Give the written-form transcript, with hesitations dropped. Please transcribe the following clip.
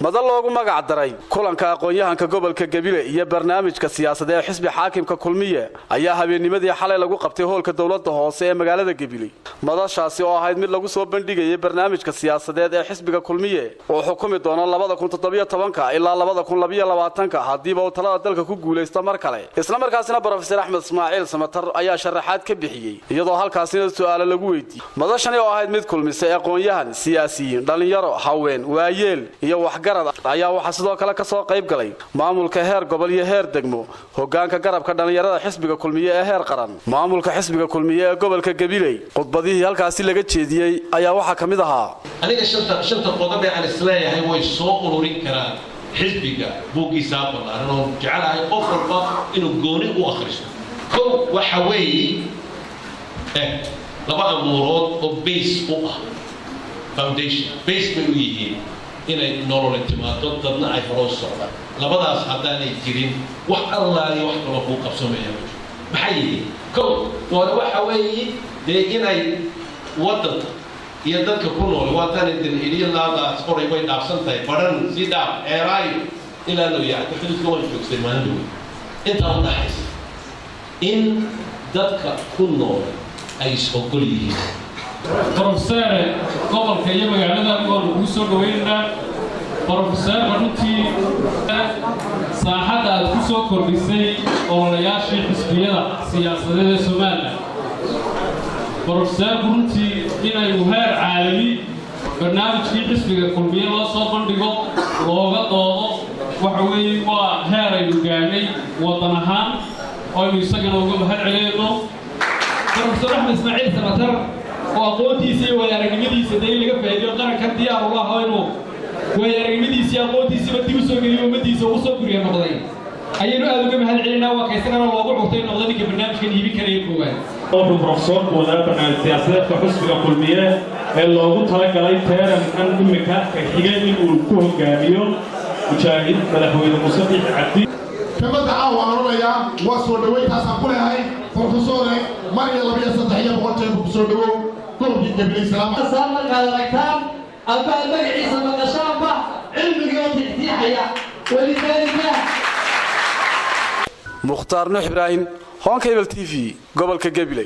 madal loogu magac daray kulanka aqoon-yahanka gobolka Gabiley iyo barnaamijka siyaasadeed ee xisbi xaakimka kulmiye ayaa habeennimadii xalay lagu qabtay hoolka dawladda hoose ee magaalada Gabiley madashaasi oo ahayd mid lagu soo bandhigay barnaamijka siyaasadeed ee xisbiga kulmiye oo xukumi doona 2017 ilaa 2022 hadiiba uu talada dalka ku guuleysto mar kale isla markaasina Professor Axmed Ismaaciil Samatar ayaa sharaxaad ka bixiyay iyadoo halkaasina su'aalo lagu weydiiyay madashani oo ahayd mid kulmisay aqoon-yahan siyaasiyiin dhalinyaro haween waayeel iyo waxgarad ayaa waxa sidoo kale ka soo qayb galay maamulka heer gobol iyo heer degmo hoggaanka garabka dhalinyarada xisbiga kulmiye ee heer qaran maamulka xisbiga kulmiye ee gobolka Gabiley qodbadii halkaasi laga jeediyay ayaa waxa kamid ahaa aniga shanta qodob ee aan isleeyahay way soo ururin karaan xisbiga buugiisa ballaaran oo jecelahay qof walba inuu gooni u akhristo kow waxa weeye laba amuurood oo base u ah foundation base bay u yihiin inay nolol timaado dadna ay horo socdaan labadaas haddaanay jirin wax allaali wax kale ku qabsamaya maxay yihiin kow waxa weeye inay waddanka iyo dadka ku nool waatan ilaa qoray way dhaafsantahay baran sida eeraayo ilaa loo yahay xilka way joogtay maanta inta u dhaxaysa in dadka ku nool ay soo goliyeen Professor gobolka iyo magaalada oo ugu soo dhaweynaa Professor runtii saaxada ku soo kordhisay ololayaashii xisbiyada siyaasadeed ee Soomaaliya Professor runtii inay heer caalami barnaamijkii xisbiga kulmiye loo soo bandhigo looga doodo waxa weeye waa heer ay gaanay wadan ahaan oo isagana uga mahad celino Professor Axmed Ismaaciil Samatar oo aqoontiisa iyo waayaaragnimadiisa laga faa'iideeyo qaranka diyaar u ah inuu waayaaragnimadiisa iyo aqoontiisa dib u soo geliyo ummadiisa oo soo guriyo noqday ayaynu aad uga mahad celinaa waa kaysana loogu xogtay noqdadka barnaamijkan iibin karaya koowaad oo professor wadaadka siyaasadeedka xisbiga kulmiye ee loogu talagalay teerankan imika xigay inuu ku hogaamiyo mujaahid madaxweyne Muuse Biixi Cabdi كما دعوا وأنا وصل دويت أسأقول هاي فرصورة ما هي لبيع سطحية بقولتين بسودو كل جد بالإسلام. صار على الكتاب البعض عيسى من الشامبة علم اليوم تحتيحية ولذلك مختار نوح إبراهيم هون كيبل تي في قبل كجبلي.